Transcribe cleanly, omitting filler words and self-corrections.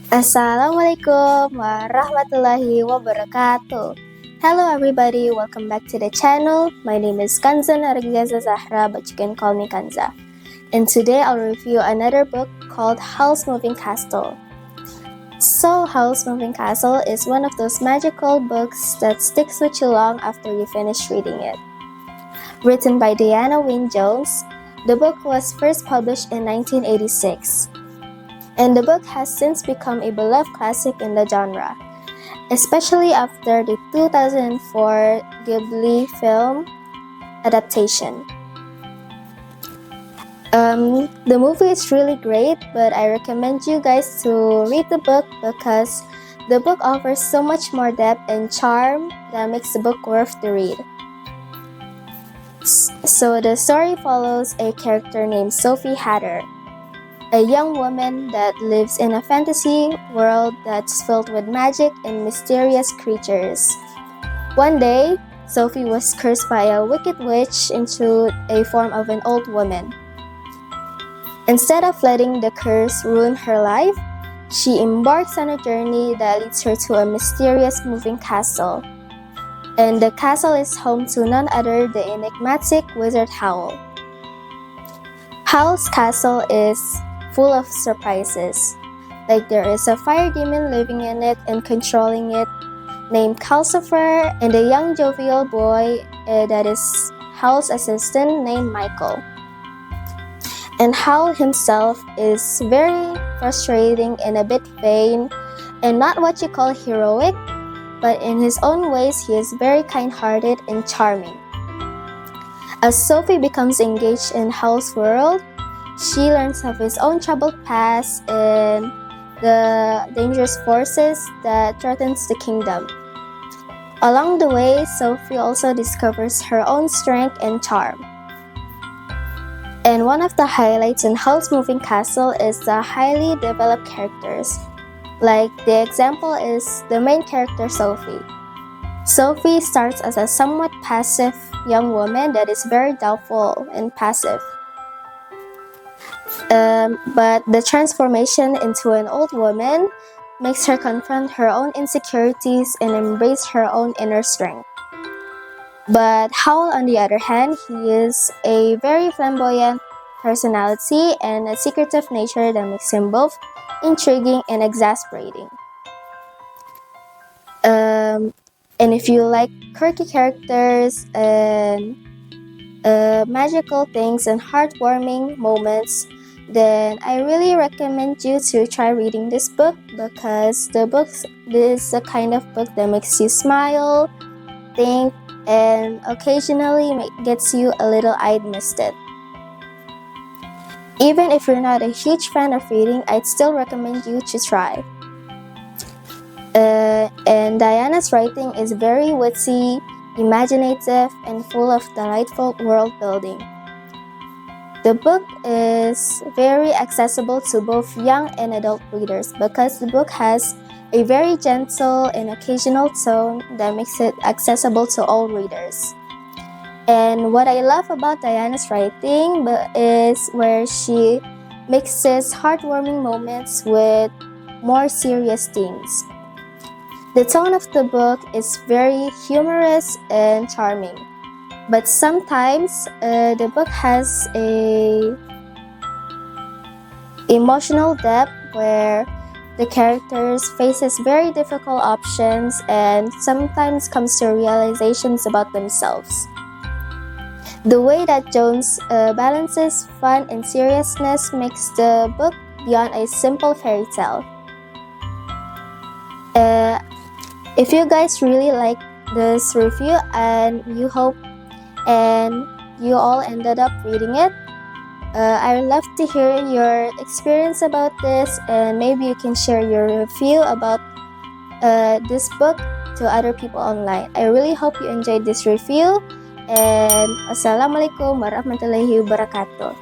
Assalamualaikum warahmatullahi wabarakatuh. Hello everybody, welcome back to the channel. My name is Kanza Nargiza Zahra, but you can call me Kanza. And today I'll review another book called Howl's Moving Castle. So Howl's Moving Castle is one of those magical books that sticks with you long after you finish reading it. Written by Diana Wynne Jones, the book was first published in 1986. And the book has since become a beloved classic in the genre, especially after the 2004 Ghibli film adaptation. The movie is really great, but I recommend you guys to read the book because the book offers so much more depth and charm that makes the book worth the read. So the story follows a character named Sophie Hatter, a young woman that lives in a fantasy world that's filled with magic and mysterious creatures. One day, Sophie was cursed by a wicked witch into a form of an old woman. Instead of letting the curse ruin her life, she embarks on a journey that leads her to a mysterious moving castle. And the castle is home to none other than the enigmatic wizard Howl. Howl's castle is full of surprises. Like there is a fire demon living in it and controlling it named Calcifer, and a young jovial boy that is Howl's assistant named Michael. And Howl himself is very frustrating and a bit vain and not what you call heroic, but in his own ways he is very kind-hearted and charming. As Sophie becomes engaged in Howl's world, she learns of his own troubled past and the dangerous forces that threatens the kingdom. Along the way, Sophie also discovers her own strength and charm. And one of the highlights in Howl's Moving Castle is the highly developed characters. Like the example is the main character Sophie. Sophie starts as a somewhat passive young woman that is very doubtful and passive. But the transformation into an old woman makes her confront her own insecurities and embrace her own inner strength. But Howl, on the other hand, he is a very flamboyant personality and a secretive nature that makes him both intriguing and exasperating. And if you like quirky characters and magical things and heartwarming moments, then I really recommend you to try reading this book because this is the kind of book that makes you smile, think, and occasionally gets you a little eye-misted. Even if you're not a huge fan of reading, I'd still recommend you to try. And Diana's writing is very witty, imaginative, and full of delightful world building. The book is very accessible to both young and adult readers because the book has a very gentle and occasional tone that makes it accessible to all readers. And what I love about Diana's writing is where she mixes heartwarming moments with more serious themes. The tone of the book is very humorous and charming. But sometimes the book has a emotional depth where the characters faces very difficult options and sometimes comes to realizations about themselves. The way that Jones balances fun and seriousness makes the book beyond a simple fairy tale. If you guys really like this review and you all ended up reading it, I would love to hear your experience about this, and maybe you can share your review about this book to other people online. I really hope you enjoyed this review, and Assalamualaikum warahmatullahi wabarakatuh.